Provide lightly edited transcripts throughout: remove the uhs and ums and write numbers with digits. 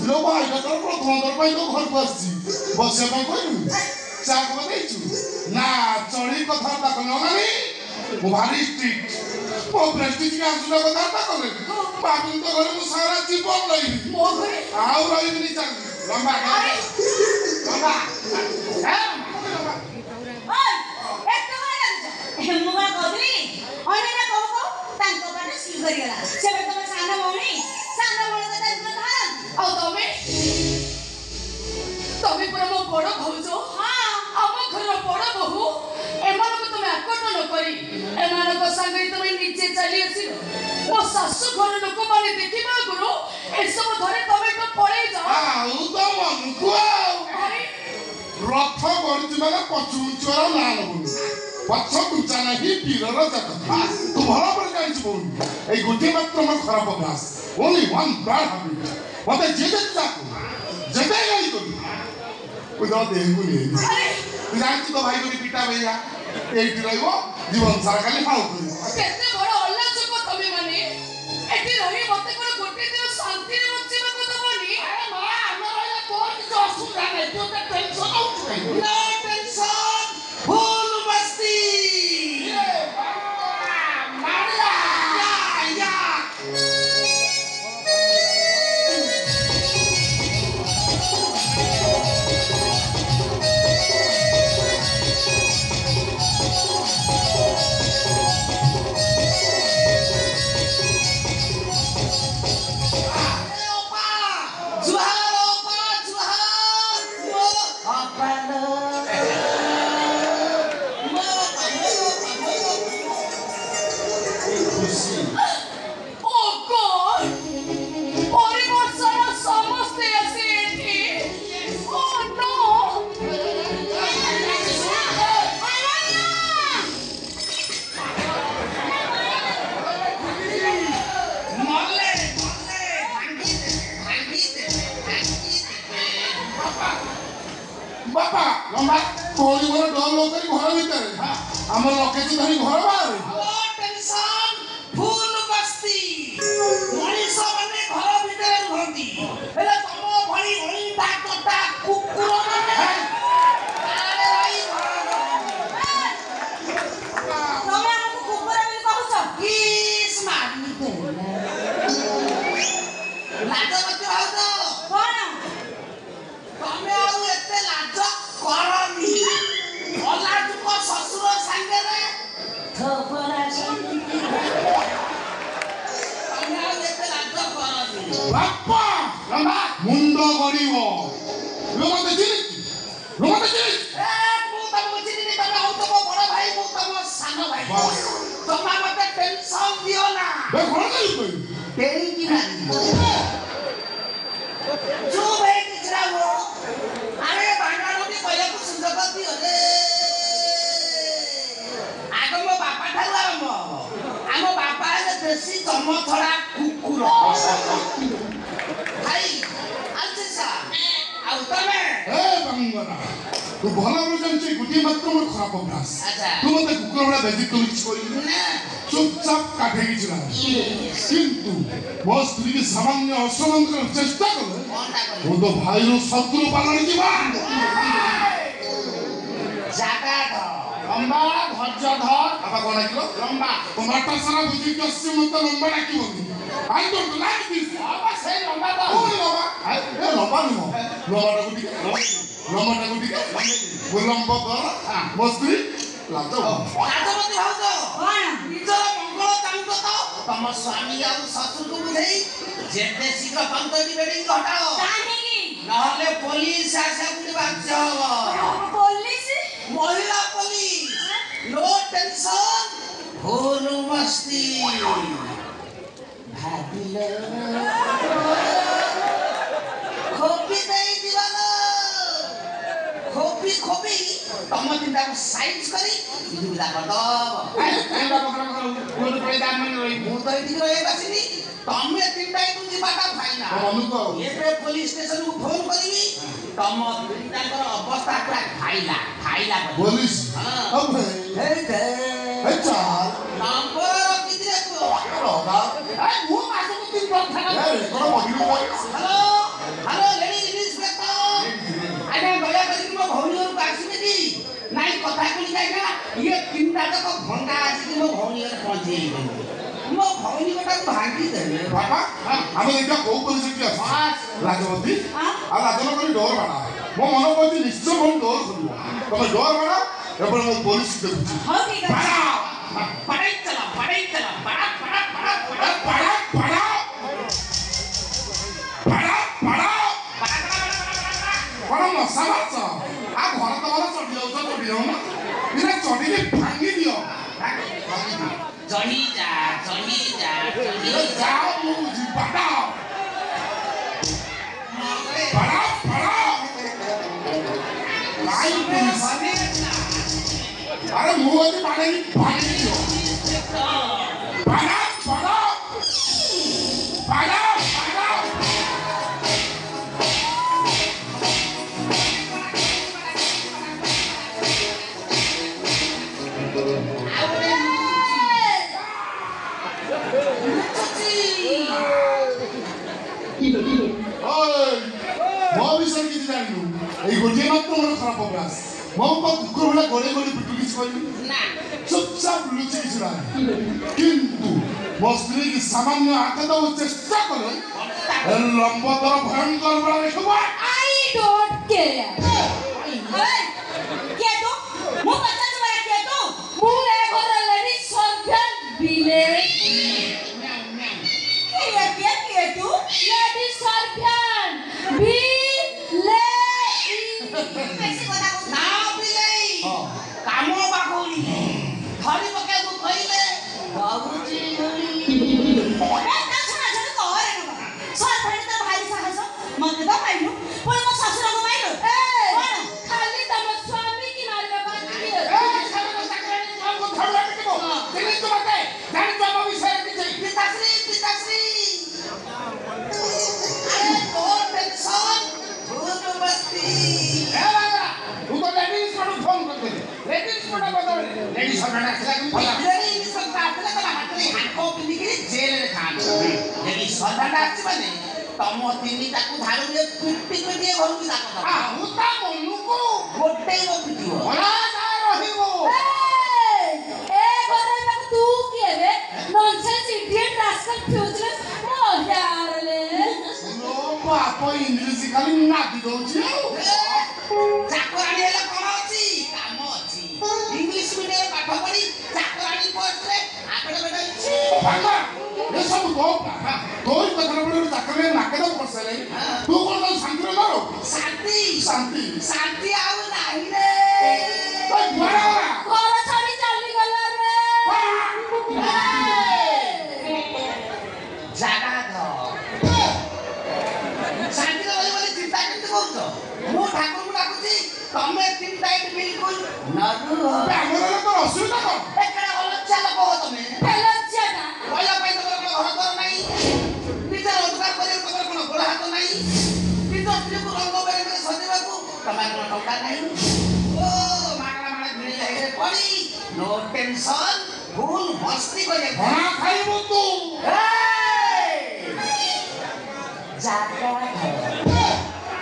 लो भाई का तो प्रथम दर पाई तो घर को आसी बसे पाई कहलु चा को देछु ना चढ़ी कथा ता कनो नानी मो भारी स्ट्रिक्ट मो प्रेस्टीज के आसुना कथा ता कले बाबू तो घर मु सारा जीवन रही मो घरे आउ रही नहीं चल लंबा लंबा ओय एतो मारे मुगा कदली ओने ना कहबो तांको बाटे सिल करी गला से तमे साना मौनी तो तांको धान औ तमे पुरा मो बड़ भौजो हां हम घर बड़ बहु एमान को तमे आकटन करी एमान को संगे तमे नीचे चली आसिलो मो सासु घर लोक माने देखिबा गुरु ए सब धरे तमे तो पळे जा आउ तो मन को रथ गणित माने पचुचरा ना लबुनी पछ कुचा नहीं पीरर जगत तू भला पर जाई बोल ए गोटे मात्र मन खराब अभ्यास ओनली वन बैड हैबिट मते जे जते गई तो उदा देहु नहीं तू जानती तो भाई को पिटा भैया एठी रहइबो जीवन सारा खाली खाऊ केते बड़ अल्लाह चको तमे माने एठी रही मते कोन गोटे दिन शांति रे बचिबा को दबनी अरे मां हमर रहला कोन किछ असुविधा नै तू त टेंशन होउ नो टेंशन फुल मस्ती मारिया या बापा लंबा कोई घर डर लोग करी घर भीतर हम लोकेशन धरी घर बाहर नो टेंशन फुल मस्ती मनीष माने घर भीतर रहंती हेला तमो भली भली डाकटा कुकुर माने आरे भाई तमे हमको कुकुर बोली कहउछ की स्मार्ट लाज मत हो तो कोन तमे आउ एते लाज करनी अलाज को ससुर संगे रे थोपरा संगे तमे आउ एते लाज करनी बापा लंबा मुंडो गड़ीबो लोग देखि ए मु तमको चिनी तमे हो तो बड़ भाई मु तम सान भाई तमा मते टेंशन दियो ना बे घर गई तेरी की ना जो भाई किचरा वो अरे बांगालोटी पहले को सुंदर करती हो रे आगो मो बापा ठारू आम बापा है देसी चम थड़ा कुकुर भाई आलसे सा आ तमे ए बंगरा तू भला रो जानछि गुटी मात्र मोर खराब अभ्यास अच्छा तू मते कुकुर बड़ा बेजी तो किछ कोई ना चुपचाप काटे की चला किंतु मो स्त्री के सामान्य असमान कर चेष्टा करे कोनटा करे वो तो भाई रो शत्रु पालन जीवा जागा ध लंबा धैर्य धर बाबा कोन किलो लंबा टमाटर सारा बुद्धि कस्य मत लंबा डाकी बंदी आई डोंट लाइक दिस बाबा से लंबा दा ओ लंबा ए लंबा नो लंबा टा गुटी लंबा टा गुटी वो लंबा कर मस्त्री लातो राजमती हो तो कोन निजर मंगल चाहू तो तम स्वामी आ ससुर को बुझाई जेते शीघ्र पंतरी वेडिंग हटाओ काहे की नहले पुलिस आसे गुडी बाक्ष हो पुलिस महिला पुलिस नो टेंशन फुल मस्ती भाबिले खोपी दई दिवालो खोपी तम तिनटा को साइज करी बिजुला कर दब ए बाबा कर कोन दान मन रही मु तो इति रहे बसिनी तमे तिनटा तू जीवाटा फाइना अनुको एबे पुलिस स्टेशन को फोन करबी तम तिनटा कर अवस्था पूरा खाइला पुलिस अब हे चाल नंबर कितरे को रोगा ए मु मासु को तीन बार खाना ए कोन बगिलु हेलो हेलो लेडी इंस्पेक्टर आगे दया करी मो भौनी घर आसीबे की नाइ कथा कोनी जाय ना ये तीनटा तक भंगा आसी मो भौनी घर पहुंची मो भौनी गोटा भांगी देले बाबा हम एटा को पुलिस की आस राजवती आ राजन करी डोर बाड़ा मो मन कहती निश्चय मन डोर खुलबो तमे डोर बाड़ा एपर मो पुलिस देखुची हां ठीक है पढ़ाई चला बड़ा मसाला आ घर तो वाला चढ़ी जाओ ना इरा चढ़ी के भांगी दियो चढ़ी जा जाओ मुझे बताओ बड़ा लाइन पुलिस अरे मुंह से पानी भांगी दियो बड़ा मो विषय किसी जानू ये गोटे मात्र मोर खराब अभ्यास मो दुख भला गोड़े पिटू किसी कहली चुपचाप लुचि किसी ना किंतु मो स्त्री की सामान्य आघात चेष्टा करे लंबतर भयंकर बड़ा देखबो आई डोंट केयर के तो मो बच्चा तुम्हारा के तो मु ए घर लेडी सर्जन बिले के तू लेडी सर्जन बिले कैसे बता ना बिले कामो बाकोली धरी पके को कइले बाबूजी मत तो माइलु पण मो ससुर को माइलु कोन खाली तम स्वामी की मारबे बात की सारा सकरानी काम को थोड़ा पिटबो तेरे तो मते जान तो मो विषय किछि पिताश्री अरे तो टेंशन भूत बस्ती ए बाबा तू तो लेडीज को फोन कर दे लेडीज को बता लेडीज सब ना खला कि लेडीज सब आतले तो हातले हाको पिनी के जेल रे खान लेडीज सदाडा आछि माने तम तिनी ताकू धारू रे पिटी पिटी घर की दाको आ हुता मनु को गोटे गो पिटियो भला जा रहिबो ए घरे तक तू केबे नॉनसेंस इडियट रास्कल फ्यूचरस मो यार ले नो बाप इंग्लिश खाली ना दी दोची चाकरानी हेला कोन अछि काम अछि इंग्लिश मीडियम पाठ पढी चाकरानी पोस्ट रे आपडे बेटा अछि भागा ये सब को तोर कथरा बडे चाकरे नाके तो पसले तू कोन शांति मारो शांति आउ नाही रे ओए बड़ा घर छाड़ी चली गला रे जागा द शांति रे बोले चिंता करते बहुत मो ठाकुर को डाकुची तमे तीन टाइट बिल्कुल नरु हमरा तो असुविधा को एकरा अलच्छा लोक हो तमे पेलच्छा ना पहिला पई तमर कोन घर घर नाही निजे रोजगार करे तमर कोन गोड़ हाथ नाही निज स्त्री को रंग बेरे सजेबा को तमर कोन टका नाही ओ मागला भिड़ी जाए पड़ी नो टेंशन फुल मस्ती करे घोड़ा खाइबो तू जागा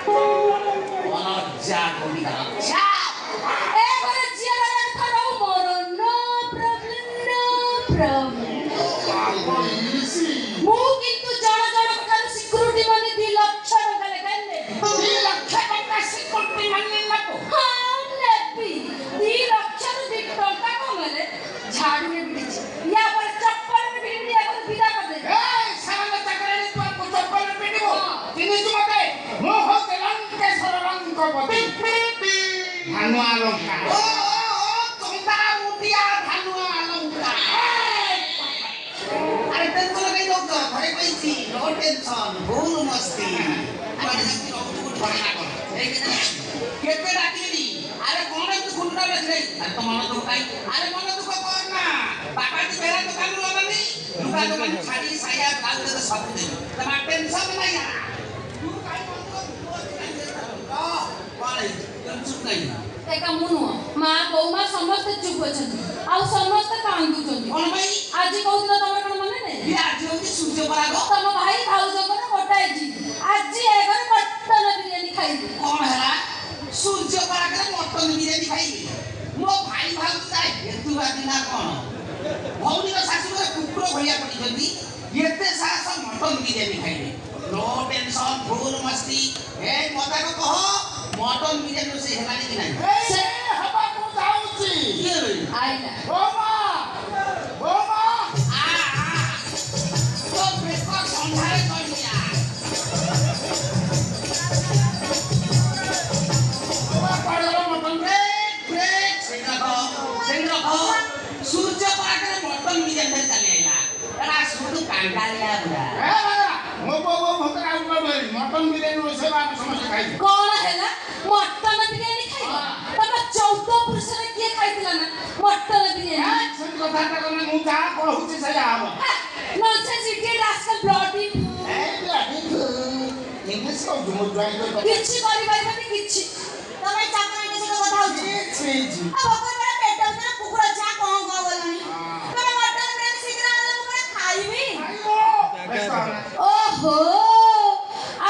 कोन जागो निकाल छा ए घरे जिया लगा थारो मोरो नो प्रॉब्लम इंग्लिश मु किंतु जण ठारू सिक्युरिटी माने 2 लाख टका लेखाइले 2 लाख टका सिक्युरिटी माने नको हां लेबी 2 लाख रु 2 टका कमले झाड़ू में बिछ या पर चप्पल में भिड़ी या पर विदा कर दे ए सारा चाकरानी तो आपको चप्पल में पिटिबो तिनी तुमते मोह तेलंके सरलंक पति धानु अलंकार ओ तुमता मुटिया धानु अलंकार अरे टेंशन कहीं लोग तो घरे पैसी नो टेंशन फुल मस्ती अरे जब लोग तो ठोड़ना कर एक दिन केपे डाकिली अरे कोन तू खुंडा लग गई अरे तो मन तो काई अरे मन तो को ना बाबा जी बेरा तो कान लोनी लुगा तो मन छाड़ी साया ब्लाउज तो सब दे तमा टेंशन नहीं आ तू काई मन तो कोन टेंशन नहीं एका मुनु मां बौमा समस्त चुप अछन आ समस्त कांदु चंदी कोन भाई आज कहउतला तमर कोन मने ने ये आज होती सूर्य पराग तम भाई भाउज को गोटाई जी आज ए घर ଖାଇବି। କଣ ହେଲା ସୂର୍ଯ୍ୟ ପାଖରେ ମଟନ ବିରିୟାନୀ ଖାଇବି? ମୋ ଭାଇ ଭାବୁଛି ହେତୁବାଦୀ ନା କଣ? ଭଉଣୀର ଶାଶୁଘରେ କୁକୁର ଭଳିଆ ପଡ଼ିଛନ୍ତି, ଏତେ ସାହସ ମଟନ ବିରିୟାନୀ ଖାଇବେ? नो टेंशन फुल मस्ती ए मताको कह मटन बिरयानी रोषेई हेलानी कि नाही ए हबा को जाउची के रे आइला ओ मां आ तो बेको संधारे करिया ओवा पाड़लो मटन ब्रेक सेंग्रो सूर्य पाकरे मटन बिरयानी चली आइला एडा सुडु कांगालिया बुडा ए मो भोकर आउ मटन बिरयानी रोषेई बाबा समस्या खाइ कौन हैला मटन बिरयानी खाइबा तब 14 पुरुष रे के खाइतिला ना मटन बिरयानी सेन कथाटा कने मु जा कहूची सया आबो नॉनसेंस इडियट आजकल ब्लडी ए ब्लडी इंग्लिश को जुमु जाई तो किछि करि पाइबनी किछि तमे चाकरानी से କଥା होछि छी छी अब ओकर बड़ा पेट उतना कुकुर छा कोन गो बोलनी तमे मटन बिरयानी शीघ्र आले मुकरा खाइबी आइयो ओहो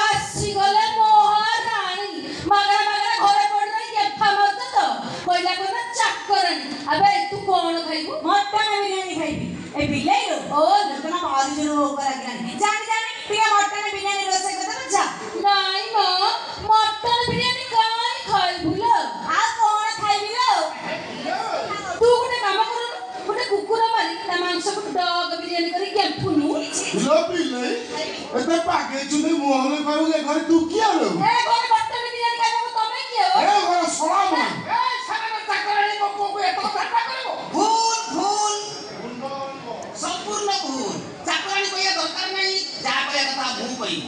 आसी गले महारानी मगरा घरे पड़ रही के फामत तो कोइला कोना चाकरानी अबे तू कोन खाइबू मटन बिरयानी खाइबी ए बिलाई रो ओ लतना भारी जरो होकर आगलानी जानी टिके मटन बिरयानी रोसे कत बच्चा नाही म मटन बिरयानी काई खाइबू लो आ कोन खाइबी लो तू गुटे काम करू गुटे कुकुर मारी ता मांस को डॉग बिरयानी करी के फुनु लो बिले एते पागे चुने मोहले कहू जे घर तू किया लो ए घरे मटन बिरयानी खाइबो तमे कियो ए घर सोळा मन ए सारा चाकरानी को को एतो चाटा करबो भूल संपूर्ण भूल चाकरानी कोया दरकार नहीं जा कोया कथा मु कहि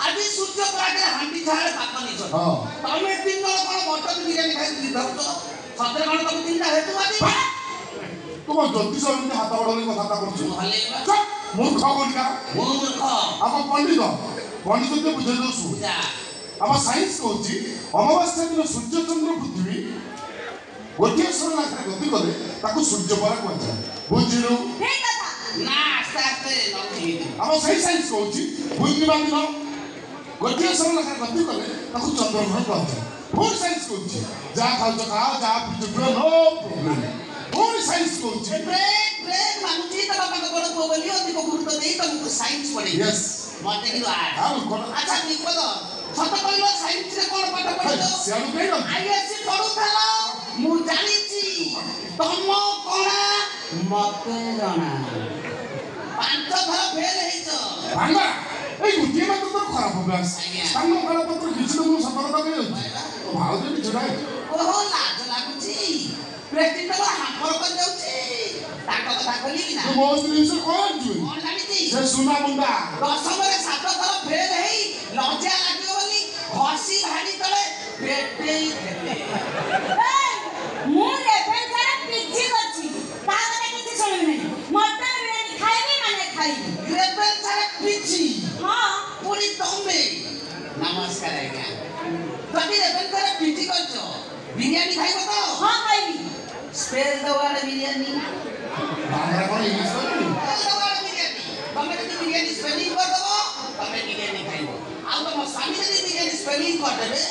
आदि सूर्य पाकरे हांडी झाड़े पाकनी छ हां तमे तीन जण कोन मटन बिरयानी खाइ दिधौ सतरे कोन तमे तीनटा हेतु आदि तुम ज्योतिष एमती हाथ बड़े कथा करछु हले मूर्ख कोनिका मूर्ख आप पंडित पंडित के बुझे दसु जा आप साइंस कहूची अमावास्या दिन सूर्य चंद्र पृथ्वी गोटे सर लाखरे गति कले ताकु सूर्य परा कहजा बुझिलु ठीक कथा ना आस्ते आस्ते नौथि आप सही साइंस कहूची पूर्णिमा दिन गोटे सर लाखरे गति कले ताकु चंद्र ग्रहण कहजा फुल साइंस कहूची जा खाउ खा जा पिजु नो प्रॉब्लम फुल साइंस कहूची ब्रेक मानुची त बाबा को बड़ को बोलियो अधिक गुरुत्व देई तुमको साइंस पढे यस मते कि आज हां कोन अच्छा निको दो सत कहिलो साइंस रे कोन पाठ पढिलो सियालु कहिलो आईएससी पढुथला मु जानिची तम कोना मते जणा पांच थर फेल हेइछ भांगा ए गुटिए मात्र तो खराब हो गया आज्ञा। सामने वाला पत्र किछि तो सतर्कता करियो भाव दे छुड़ाए ओहो लाज लागुची प्रेसिडेंट को हापर कर जाउची ताको कथा खोली कि ना तो बहुत दिन से कोन छु कोन जानिची से सुना मुंडा दशमरे 7 थर फेल हेई लज्जा लागियो बोली हसी भाडी तळे पेटेई फेले मु रेफेन सारा पिछि करछि ता कथा किछि सुनिबि नै मटन बिरयानी खाइबी माने खाइबी रेपेल सारे पिची हां पूरी तमे नमस्कार आज्ञा तभी रेपेल सारे पिची करछो बिरयानी खाइबो तो हां खाइबी स्पेल द वर्ड बिरयानी भांगा कोन इंग्लिश स्पेल करियो द वर्ड बिरयानी तमे जदि बिरयानी स्पेलिंग कर दबो तमे बिरयानी खाइबो आ तम स्वामी जदि बिरयानी स्पेलिंग कर देबे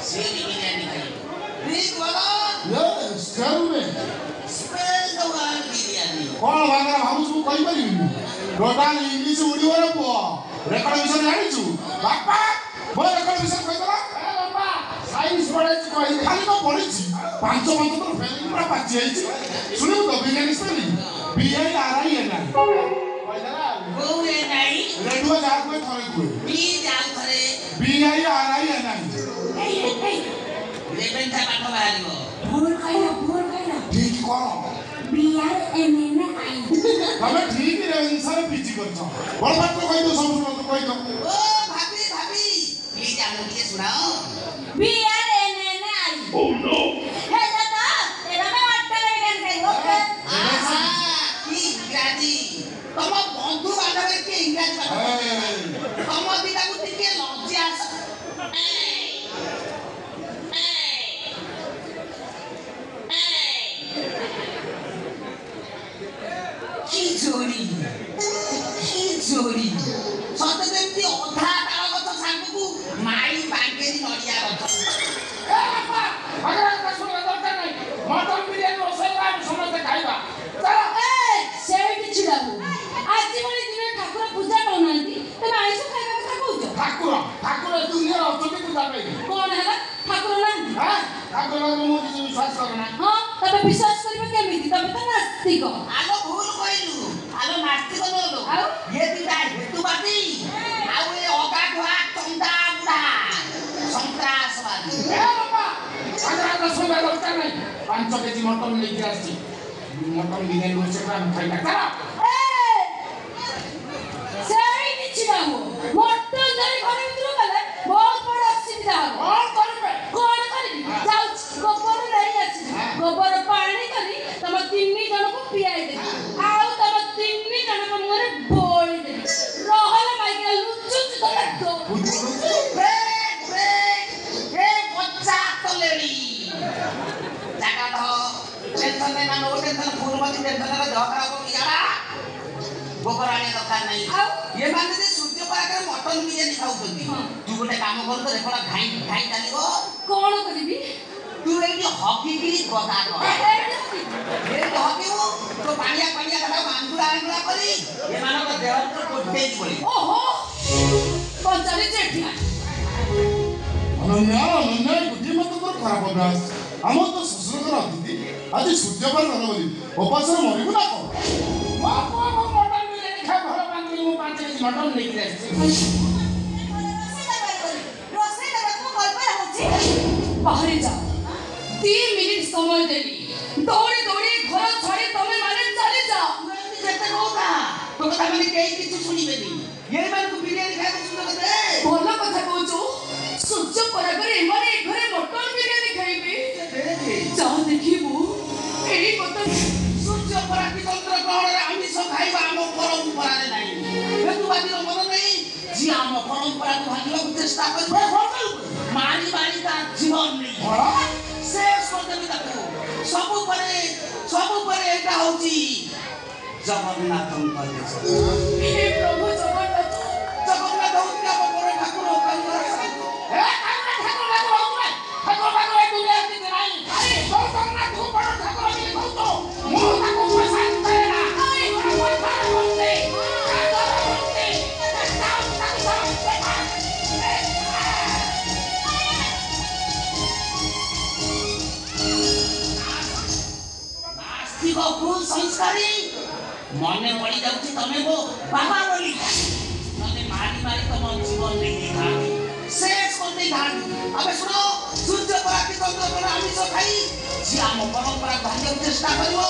से बिरयानी खाइबो ठीक बोलो yes tell me spell the word biryani कोन भांगा भाबुछु कहि परिबि टोटल इंग्लिश उडियो रे पो रेकर्ड विषय जानिछु बापा मो रेकर्ड विषय कहि दला ए बापा साइंस पढे कहि खाली तो पढिछि पांच तो फेल पूरा पाची आइछि सुनु तो biryani spelling B A R I N I कहि दला गोए नाही रेडुआ जा कोइ थरे कोइ बी जाउ थरे बी आई आर आई एन आई रेपेल सा पाठ बाहारिबो भूल खाइला ठीक करो बिआर एमएन आई तमे ठीक रे आंसर पिची करछ बड़ बात तो कहि दो सब तो कहि दो ओ भाभी प्लीज आमो के सुनाओ बिआर एमएन आई ओ नो हे दादा तेरा में मटन बिरयानी खाइबो आहा की इंग्राजी तम बंधु बांधव के इंग्राजी पाठ तम दिटा को टिके लज्जा की जोड़ी सत जेमती अधा ताल गछ सांगू माई बांगेरी नडिया गछ करना हां तबे विश्वास करबे केमिति तबे त नास्तिक आलो भूल कइलु आलो नास्तिक नलो आउ ये दिटा हेतुवादी आउ ए अगाधुआ चंदा बुढ़ा संत्रासवादी ए बाबा आगरा का सुंदर लगता नहीं 5 केजी मटन लेके आसी मटन बिना लोचे का खाइला करा सेई किछि ना हो मटन धरि घरे भितर गले बहुत बड़ असुविधा हो कौन करबे कोन करी जाउ गोबर नहीं आछि गोबर पानी करी तम तिन्नी जन को पियाई दे आउ तम तिन्नी जन को मोरे बोल दे रहल माइके लुचु तो ब्रेक ब्रेक ए बच्चा तलेड़ी जागा दो टेंशन नहीं मानो टेंशन पूर्वती टेंशन का देह खराब हो गया गोबराने दरकार नहीं ये माने जे सूर्य पाकर मटन बिरयानी खाउतंती तू गोटे काम कर तो रेखला घाई घाई डालिबो कोन करबी तू एडी हॉकी गिरी गदा कर ए हॉकी हो तो पानिया पानिया गदा आंदुरा आंदुरा करी ये मानो को देह तो कोटे पड़ी ओहो पंचाली जेठिया अनन्या बुद्धि मत तो खराब अभ्यास हम तो ससुर कर अतिथि आज सूर्य पर न बोली उपास मरिबु ना को मटन बिरयानी खा घर बांधली मु 5 केजी मटन लेके जासी बाहर जा 3 मिनिट समय देली दौड़ी दौड़ी घर छाड़ी तमे माने चले जा जेते होगा तो कथा माने केई किछु सुनिबेनी ये मान को बिरयानी खाए को सुन दे बोल कथा कहजो सूर्य परागरे माने घरे मटन बिरयानी खाइबे जाओ देखिबू एई मटन सूर्य परागी तंत्र ग्रहण रे आमिष खाइबा हम परंपरा रे नाही हेतुवादी रो मन नाही जी हम परंपरा को भागिबा को चेष्टा करबे मारी मारी ता जीवन नहीं शेष कर देबे ताको सब परे एटा होची जगन्नाथ देश हे प्रभु जगन्नाथ होती आप बड़े ठाकुर ए ठाकुर दुनिया की नहीं अरे तो जगन्नाथ को बड़ ठाकुर के कहू तो मु ताको पसंद करेना अरे बड़ ठाकुर होते कुल संस्कारी मने पड़ी जाउची तमे वो बाबा बोली तने मारी मारी तम जीवन नहीं खानी शेष कर नहीं खानी अबे सुनो सूर्य परागी तंत्र पर आमिष खाई जी हम परंपरा भाग्य चेष्टा करिवो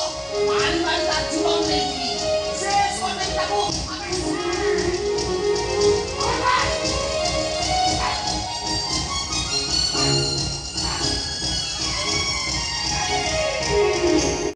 मारी मारी ता जीवन नहीं